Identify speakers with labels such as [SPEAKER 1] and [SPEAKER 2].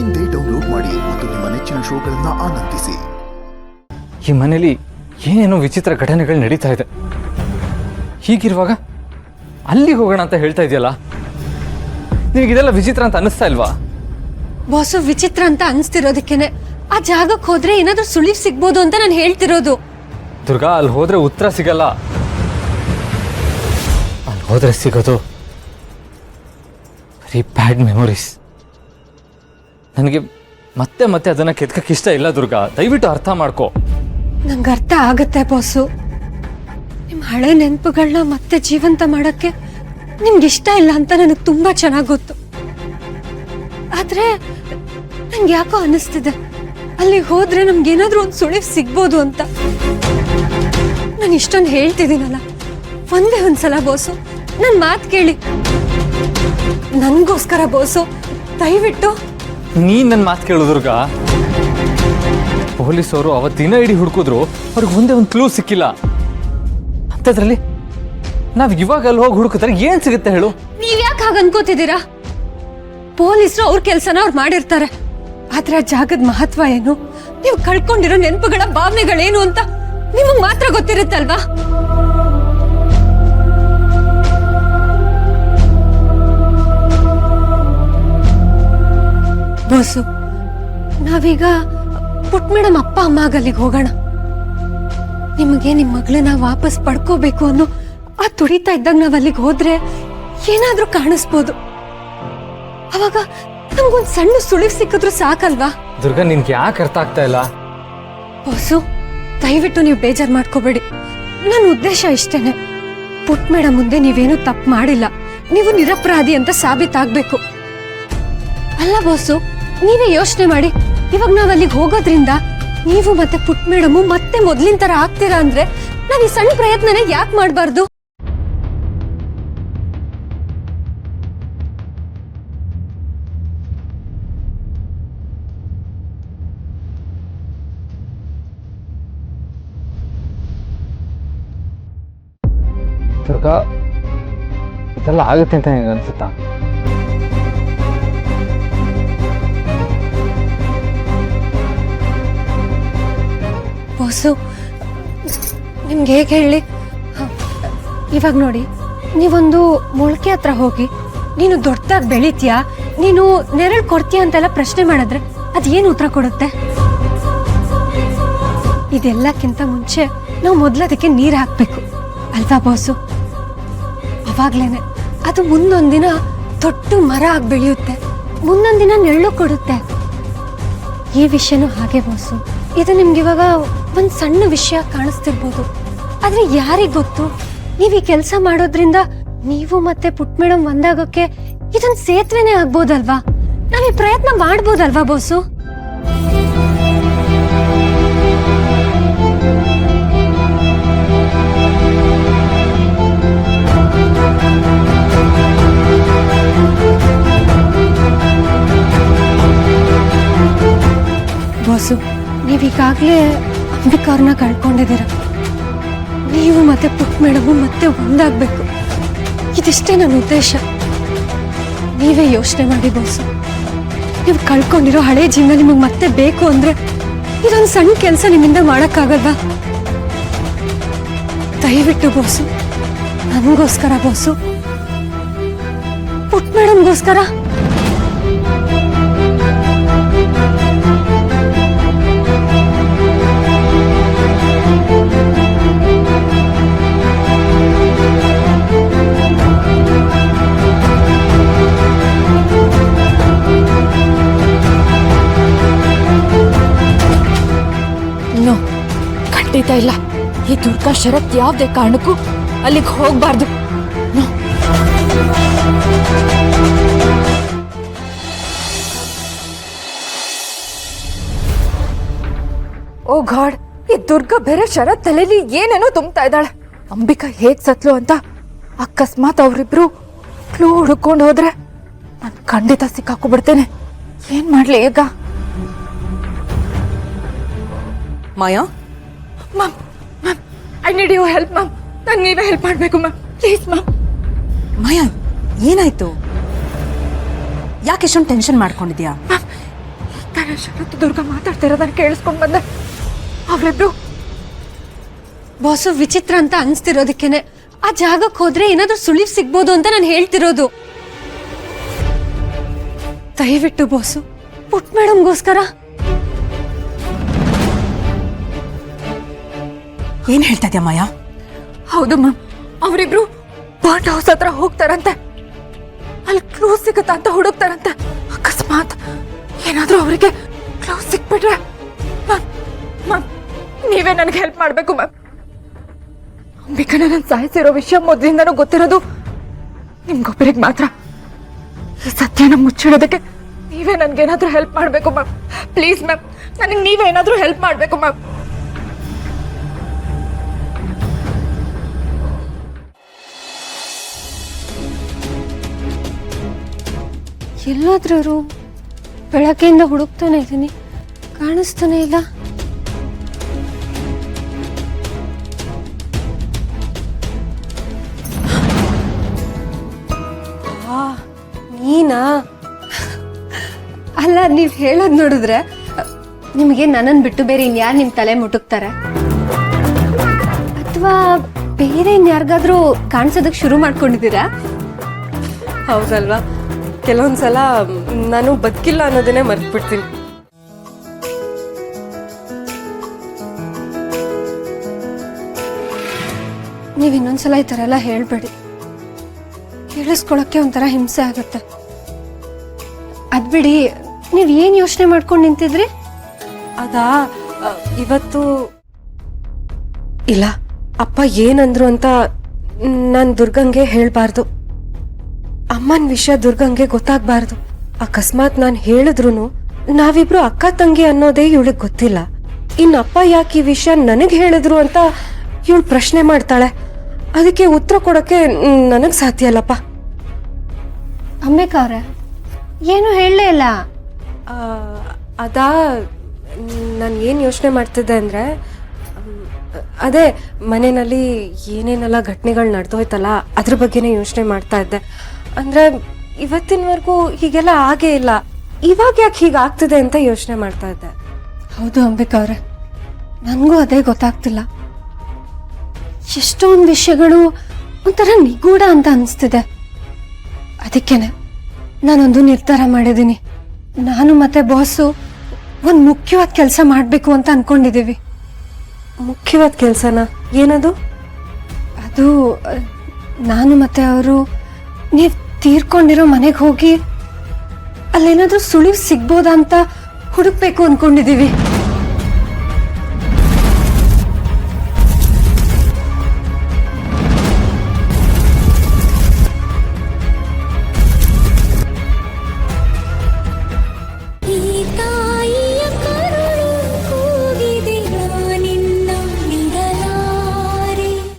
[SPEAKER 1] ಇಂದೇ ಡೌನ್ಲೋಡ್ ಮಾಡಿ ಮತ್ತು ನಿಮ್ಮ ನೆಚ್ಚಿನ ಶೋಗಳನ್ನು ಆನಂದಿಸಿ.
[SPEAKER 2] ಈ ಮನೇಲಿ ಏನೇನೋ ವಿಚಿತ್ರ ಘಟನೆಗಳು ನಡೀತಾ ಇದೆ. ಹೀಗಿರುವಾಗ ಅಲ್ಲಿಗೆ ಹೋಗೋಣ ಅಂತ ಹೇಳ್ತಾ ಇದೆಯಲ್ಲ, ನಿನಗಿದೆಲ್ಲ ವಿಚಿತ್ರ ಅಂತ ಅನಿಸ್ತಾ ಇಲ್ವಾ?
[SPEAKER 3] ಬಾಸು, ವಿಚಿತ್ರ ಅಂತ ಅನಿಸ್ತಿರೋದಕ್ಕೇನೆ ಆ ಜಾಗಕ್ಕೆ ಹೋದ್ರೆ ಏನಾದ್ರೂ ಸುಳಿವು ಸಿಗ್ಬೋದು ಅಂತ ನಾನು ಹೇಳ್ತಿರೋದು.
[SPEAKER 2] ದುರ್ಗಾ, ಅಲ್ಲಿ ಹೋದ್ರೆ ಉತ್ತರ ಸಿಗಲ್ಲ. ಅಲ್ಲಿ ಹೋದ್ರೆ ಸಿಗೋದು ವೆರಿ ಬ್ಯಾಡ್ ಮೆಮೊರೀಸ್. ನನಗೆ ಮತ್ತೆ ಮತ್ತೆ ಅದನ್ನ ಕೆತ್ಕಕ್ಕೆ ಇಷ್ಟ ಇಲ್ಲ ದುರ್ಗಾ, ದಯವಿಟ್ಟು ಅರ್ಥ ಮಾಡ್ಕೋ.
[SPEAKER 3] ನಂಗೆ ಅರ್ಥ ಆಗತ್ತೆ ಬಾಸು. ನಿಮ್ಮ ಹಳೆ ನೆನಪುಗಳನ್ನ ಮತ್ತೆ ಜೀವಂತ ಮಾಡಕ್ಕೆ ನಿಮ್ಗೆ ಇಷ್ಟ ಇಲ್ಲ ಅಂತ ನನಗೆ ತುಂಬಾ ಚೆನ್ನಾಗಿ ಗೊತ್ತು. ಆದ್ರೆ ನಂಗೆ ಯಾಕೋ ಅನಿಸ್ತಿದೆ ಅಲ್ಲಿ ಹೋದ್ರೆ ನಮ್ಗೇನಾದ್ರೂ ಒಂದು ಸುಳಿವು ಸಿಗ್ಬೋದು ಅಂತ. ನಾನು ಇಷ್ಟೊಂದು ಹೇಳ್ತಿದ್ದೀನಲ್ಲ, ಒಂದೇ ಒಂದ್ಸಲ ಬೋಸು ನನ್ನ ಮಾತು ಕೇಳಿ. ನನಗೋಸ್ಕರ ಬೋಸು, ದಯವಿಟ್ಟು.
[SPEAKER 2] ನೀನ್ ನನ್ನ ಮಾತು ಕೇಳು ದುರ್ಗಾ. ಪೊಲೀಸವರು ಅವತ್ತಿನ ಇಡೀ ಹುಡುಕಿದ್ರು, ಅವ್ರಿಗೆ ಒಂದೇ ಒಂದು ಕ್ಲೂ ಸಿಕ್ಕಿಲ್ಲ. ಅಂಥದ್ರಲ್ಲಿ ನಾವ್ ಇವಾಗ ಅಲ್ಲಿ ಹೋಗಿ ಹುಡುಕಿದ್ರೆ ಏನ್ ಸಿಗುತ್ತೆ ಹೇಳು?
[SPEAKER 3] ನೀವ್ ಯಾಕೆ ಹಾಗೆ ಅನ್ಕೋತಿದ್ದೀರಾ? ಪೊಲೀಸರು ಅವ್ರ ಕೆಲಸನ ಅವ್ರು ಮಾಡಿರ್ತಾರೆ. ಆದ್ರೆ ಆ ಜಾಗದ ಮಹತ್ವ ಏನು, ನೀವು ಕಳ್ಕೊಂಡಿರೋ ನೆನಪುಗಳ ಭಾವನೆಗಳೇನು ಅಂತ ನಿಮಗ್ ಮಾತ್ರ ಗೊತ್ತಿರುತ್ತಲ್ವಾ? ಬೋಸು, ನಾವೀಗ ಪುಟ್ ಮೇಡಮ್ ಅಪ್ಪ ಅಮ್ಮ ಅಲ್ಲಿಗೆ ಹೋಗೋಣ. ನಿಮಗೆ ನಿಮ್ಮ ಮಗಳನ್ನ ವಾಪಸ್ ಪಡ್ಕೋಬೇಕು ಅನ್ನೋ ಆ ತುಡಿತಾ ಇದ್ದಾಗ ನಾವ್ ಅಲ್ಲಿಗೆ ಹೋದ್ರೆ ಏನಾದ್ರೂ ಕಾಣಿಸ್ಬೋದು. ಅವಾಗ ನಮ್ಗೊಂದ್ ಸಣ್ಣ ಸುಳಿವು ಸಿಕ್ಕಿದ್ರು ಸಾಕಲ್ವಾ?
[SPEAKER 2] ದುರ್ಗಾ, ನಿನ್ಗೆ ಯಾಕೆ ಅರ್ಥ ಆಗ್ತಾ ಇಲ್ಲ?
[SPEAKER 3] ಬಾಸು, ದಯವಿಟ್ಟು ನೀವು ಬೇಜಾರ್ ಮಾಡ್ಕೋಬೇಡಿ. ನನ್ನ ಉದ್ದೇಶ ಇಷ್ಟೇನೆ, ಪುಟ್ ಮೇಡಮ್ ಮುಂದೆ ನೀವೇನು ತಪ್ಪು ಮಾಡಿಲ್ಲ, ನೀವು ನಿರಪರಾಧಿ ಅಂತ ಸಾಬೀತಾಗ್ಬೇಕು. ಅಲ್ಲ ಬಾಸು, ನೀವೇ ಯೋಚನೆ ಮಾಡಿ, ಇವಾಗ ನಾವ್ ಅಲ್ಲಿಗೆ ಹೋಗೋದ್ರಿಂದ ನೀವು ಮತ್ತೆ ಪುಟ್ ಮೇಡಮು ಮತ್ತೆ ಮೊದ್ಲಿನ ತರ ಆಗ್ತೀರಾ ಅಂದ್ರೆ ನಾವ್ ಈ ಸಣ್ಣ ಪ್ರಯತ್ನನೇ ಯಾಕೆ ಮಾಡ್ಬಾರ್ದು?
[SPEAKER 2] ದುರ್ಗಾ, ಇದೆಲ್ಲ ಆಗುತ್ತೆ ಅಂತ ನಿನಗೆ ಅನ್ಸುತ್ತಾ?
[SPEAKER 3] ಬಾಸು, ನಿಮ್ಗೆ ಹೇಗೆ ಹೇಳಿ, ಇವಾಗ ನೋಡಿ, ನೀವೊಂದು ಮೊಳಕೆ ಹತ್ರ ಹೋಗಿ ನೀನು ದೊಡ್ಡದಾಗಿ ಬೆಳಿತೀಯಾ, ನೀನು ನೆರಳು ಕೊಡ್ತೀಯ ಅಂತೆಲ್ಲ ಪ್ರಶ್ನೆ ಮಾಡಿದ್ರೆ ಅದೇನು ಉತ್ತರ ಕೊಡುತ್ತೆ? ಇದೆಲ್ಲಕ್ಕಿಂತ ಮುಂಚೆ ನಾವು ಮೊದಲದಕ್ಕೆ ನೀರು ಹಾಕ್ಬೇಕು ಅಲ್ವಾ ಬಾಸು? ಅವಾಗ್ಲೇನೆ ಅದು ಮುಂದೊಂದಿನ ದೊಡ್ಡ ಮರ ಆಗಿ ಬೆಳೆಯುತ್ತೆ, ಮುಂದೊಂದಿನ ನೆರಳು ಕೊಡುತ್ತೆ. ಈ ವಿಷಯನೂ ಹಾಗೆ ಬಾಸು. ಇದು ನಿಮ್ಗೆ ಇವಾಗ ಒಂದ್ ಸಣ್ಣ ವಿಷಯ ಕಾಣಿಸ್ತಿರ್ಬೋದು, ಆದ್ರೆ ಯಾರಿಗ್ ಗೊತ್ತು, ನೀವ್ ಈ ಕೆಲಸ ಮಾಡೋದ್ರಿಂದ ನೀವು ಮತ್ತೆ ಪುಟ್ ಮೇಡಮ್ ಒಂದಾಗಕ್ಕೆ ಇದೊಂದ್ ಸೇತುವೆನೇ ಆಗ್ಬೋದಲ್ವಾ? ನಾವ್ ಈ ಪ್ರಯತ್ನ ಮಾಡ್ಬೋದಲ್ವಾ ಬಾಸು? ಬಾಸು, ನೀವೀಗಾಗ್ಲೇ ಅಂಬಿಕಾರ್ನ ಕಳ್ಕೊಂಡಿದ್ದೀರ. ನೀವು ಮತ್ತೆ ಪುಟ್ ಮೇಡಮು ಮತ್ತೆ ಒಂದಾಗ್ಬೇಕು, ಇದಿಷ್ಟೇ ನನ್ನ ಉದ್ದೇಶ. ನೀವೇ ಯೋಚನೆ ಮಾಡಿ ಬಾಸು, ನೀವು ಕಳ್ಕೊಂಡಿರೋ ಹಳೆ ಜೀವನ ನಿಮಗೆ ಮತ್ತೆ ಬೇಕು ಅಂದ್ರೆ ಇದೊಂದು ಸಣ್ಣ ಕೆಲಸ ನಿಮ್ಮಿಂದ ಮಾಡಕ್ಕಾಗಲ್ವಾ? ದಯವಿಟ್ಟು ಬಾಸು, ನನಗೋಸ್ಕರ ಬಾಸು, ಪುಟ್ ಮೇಡಮ್ಗೋಸ್ಕರ. ಖಂಡಿತ ಇಲ್ಲ, ಈ ದುರ್ಗಾ ಶರತ್ ಯಾವುದೇ ಕಾರಣಕ್ಕೂ ಅಲ್ಲಿಗೆ ಹೋಗ್ಬಾರ್ದು.
[SPEAKER 4] ಓ ಗಾಡ್, ಈ ದುರ್ಗಾ ಬೇರೆ ಶರತ್ ತಲೆಯಲ್ಲಿ ಏನೇನೋ ತುಂಬ್ತಾ ಇದ್ದಾಳೆ. ಅಂಬಿಕಾ ಹೇಗ್ ಸತ್ಲು ಅಂತ ಅಕಸ್ಮಾತ್ ಅವರಿಬ್ರು ಕ್ಲೂ ಹುಡ್ಕೊಂಡು ಹೋದ್ರೆ ನಾನು ಖಂಡಿತ ಸಿಕ್ಕಾಕೊಬಿಡ್ತೇನೆ. ಏನ್ ಮಾಡ್ಲಿ ಈಗ?
[SPEAKER 5] Maya,
[SPEAKER 4] ma'am ma'am, I need you help ma'am. ನಂಗೆ ನೀವೇ ಹೆಲ್ಪ್ ಮಾಡಬೇಕು ಮ್ಯಾಮ್, ಪ್ಲೀಸ್ ಮ್ಯಾಮ್.
[SPEAKER 5] ಮಾಯಾ, ಏನಾಯ್ತು? ಯಾಕೆ ಇಷ್ಟೊಂದು ಟೆನ್ಷನ್ ಮಾಡ್ಕೊಂಡಿದ್ಯಾ?
[SPEAKER 4] ಮ್ಯಾಮ್, ಶರತ್ ದುರ್ಗ ಮಾತಾಡ್ತಿರೋದನ್ನ ಕೇಳಿಸ್ಕೊಂಡ್ ಬಂದೆ. ಅವರಿಬ್ರು
[SPEAKER 3] ಬಾಸು ವಿಚಿತ್ರ ಅಂತ ಅನ್ಸ್ತಿರೋದಕ್ಕೇನೆ ಆ ಜಾಗಕ್ಕೆ ಹೋದ್ರೆ ಏನಾದ್ರೂ ಸುಳಿವು ಸಿಗ್ಬೋದು ಅಂತ ನಾನು ಹೇಳ್ತಿರೋದು. ದಯವಿಟ್ಟು ಬಾಸು ಪುಟ್ ಮೇಡಮ್ಗೋಸ್ಕರ.
[SPEAKER 5] ಏನ್ ಹೇಳ್ತಾ ಇದ್ಯಾ ಮಾಯಾ?
[SPEAKER 4] ಹೌದು ಮ್ಯಾಮ್, ಅವರಿಬ್ರು ಬರ್ಡ್ ಹೌಸ್ ಹತ್ರ ಹೋಗ್ತಾರಂತೆ. ಅಲ್ಲಿ ಕ್ಲೂಸ್ ಸಿಗುತ್ತಾ ಅಂತ ಹುಡುಕ್ತಾರಂತೆ. ಅಕಸ್ಮಾತ್ ಏನಾದ್ರೂ ಅವರಿಗೆ ಕ್ಲೂಸ್ ಸಿಕ್ಬಿಟ್ರೆ ಮ್ಯಾಮ್ ನೀವೇ ನನಗೆ ಹೆಲ್ಪ್ ಮಾಡಬೇಕು ಮ್ಯಾಮ್. ಅಂಬಿಕಾ ನನ್ನ ಸಾಯಿಸಿರೋ ವಿಷಯ ಮೊದಲಿಂದನೂ ಗೊತ್ತಿರೋದು ನಿಮ್ಗೊಬ್ಬರಿಗೆ ಮಾತ್ರ. ಈ ಸತ್ಯನ ಮುಚ್ಚಿಡೋದಕ್ಕೆ ನೀವೇ ನನ್ಗೇನಾದ್ರೂ ಹೆಲ್ಪ್ ಮಾಡಬೇಕು ಮ್ಯಾಮ್. ಪ್ಲೀಸ್ ಮ್ಯಾಮ್, ನನಗೆ ನೀವೇ ಏನಾದ್ರೂ ಹೆಲ್ಪ್ ಮಾಡಬೇಕು ಮ್ಯಾಮ್.
[SPEAKER 3] ಎಲ್ಲಾದ್ರೂ ಬೆಳಗ್ಗೆಯಿಂದ ಹುಡುಕ್ತಾನೆ ಇದ್ದೀನಿ, ಕಾಣಿಸ್ತಾನೆ ಇಲ್ಲ. ನೀನಾ? ಅಲ್ಲ, ನೀವು ಹೇಳೋದು ನೋಡಿದ್ರೆ ನಿಮಗೆ ನನ್ನನ್ನು ಬಿಟ್ಟು ಬೇರೆ ಇನ್ಯಾರು ನಿಮ್ಮ ತಲೆ ಮುಟುಕ್ತಾರೆ? ಅಥವಾ ಬೇರೆ ಇನ್ಯಾರಿಗಾದ್ರೂ ಕಾಣಿಸೋದಕ್ಕೆ ಶುರು ಮಾಡ್ಕೊಂಡಿದ್ದೀರಾ?
[SPEAKER 6] ಹೌದಲ್ವಾ, ಕೆಲವೊಂದ್ಸಲ ನಾನು ಬದುಕಿಲ್ಲ ಅನ್ನೋದನ್ನೇ ಮರ್ತ್ಬಿಡ್ತೀನಿ.
[SPEAKER 3] ನೀವು ಇನ್ನೊಂದ್ಸಲ ಈ ಥರ ಎಲ್ಲ ಹೇಳ್ಬೇಡಿ, ಕೇಳಿಸ್ಕೊಳಕ್ಕೆ ಒಂಥರ ಹಿಂಸೆ ಆಗುತ್ತೆ. ಅದ್ಬಿಡಿ, ನೀವು ಏನು ಯೋಚನೆ ಮಾಡ್ಕೊಂಡು ನಿಂತಿದ್ರಿ?
[SPEAKER 6] ಅದಾ ಇವತ್ತು ಇಲ್ಲ, ಅಪ್ಪ ಏನಂದ್ರು ಅಂತ ನಾನು ದುರ್ಗಂಗೆ ಹೇಳ್ಬಾರ್ದು. ಅಮ್ಮನ ವಿಷಯ ದುರ್ಗಂಗೆ ಗೊತ್ತಾಗ್ಬಾರ್ದು. ಅಕಸ್ಮಾತ್ ನಾನು ಹೇಳಿದ್ರು ನಾವಿಬ್ರು ಅಕ್ಕ ತಂಗಿ ಅನ್ನೋದೇ ಇವಳಿಗೆ ಗೊತ್ತಿಲ್ಲ. ಇನ್ನಪ್ಪ ಯಾಕೆ ಈ ವಿಷಯ ನನಗೆ ಹೇಳಿದ್ರು ಅಂತ ಇವಳು ಪ್ರಶ್ನೆ ಮಾಡ್ತಾಳೆ. ಅದಕ್ಕೆ ಉತ್ತರ ಕೊಡೋಕ್ಕೆ ನನಗೆ ಸಾಧ್ಯ ಅಲ್ಲಪ್ಪ.
[SPEAKER 3] ಅಂಬಿಕಾ ಅವ್ರೆ, ಏನು ಹೇಳಲೇ ಇಲ್ಲ.
[SPEAKER 6] ಅದಾ ನಾನು ಏನು ಯೋಚನೆ ಮಾಡ್ತಿದ್ದೆ ಅಂದರೆ, ಅದೇ ಮನೆಯಲ್ಲಿ ಏನೇನೆಲ್ಲ ಘಟನೆಗಳು ನಡೆದೋಯ್ತಲ್ಲ ಅದ್ರ ಬಗ್ಗೆನೇ ಯೋಚನೆ ಮಾಡ್ತಾ ಇದ್ದೆ. ಅಂದರೆ ಇವತ್ತಿನವರೆಗೂ ಹೀಗೆಲ್ಲ ಆಗೇ ಇಲ್ಲ, ಇವಾಗ ಯಾಕೆ ಹೀಗಾಗ್ತಿದೆ ಅಂತ ಯೋಚನೆ ಮಾಡ್ತಾ ಇದ್ದೆ.
[SPEAKER 3] ಹೌದು ಅಂಬಿಕಾ ಅವ್ರೆ, ನನಗೂ ಅದೇ ಗೊತ್ತಾಗ್ತಿಲ್ಲ. ಎಷ್ಟೊಂದು ವಿಷಯಗಳು ಒಂಥರ ನಿಗೂಢ ಅಂತ ಅನಿಸ್ತಿದೆ. ಅದಕ್ಕೇನೆ ನಾನೊಂದು ನಿರ್ಧಾರ ಮಾಡಿದ್ದೀನಿ. ನಾನು ಮತ್ತೆ ಬಾಸು ಒಂದು ಮುಖ್ಯವಾದ ಕೆಲಸ ಮಾಡಬೇಕು ಅಂತ ಅನ್ಕೊಂಡಿದ್ದೀವಿ.
[SPEAKER 6] ಮುಖ್ಯವಾದ ಕೆಲಸನ? ಏನದು?
[SPEAKER 3] ಅದು ನಾನು ಮತ್ತೆ ಅವರು ನೀವು ತೀರ್ಕೊಂಡಿರೋ ಮನೆಗೆ ಹೋಗಿ ಅಲ್ಲೇನಾದ್ರೂ ಸುಳಿವು ಸಿಗ್ಬೋದಾ ಅಂತ ಹುಡುಕ್ಬೇಕು ಅನ್ಕೊಂಡಿದ್ದೀವಿ.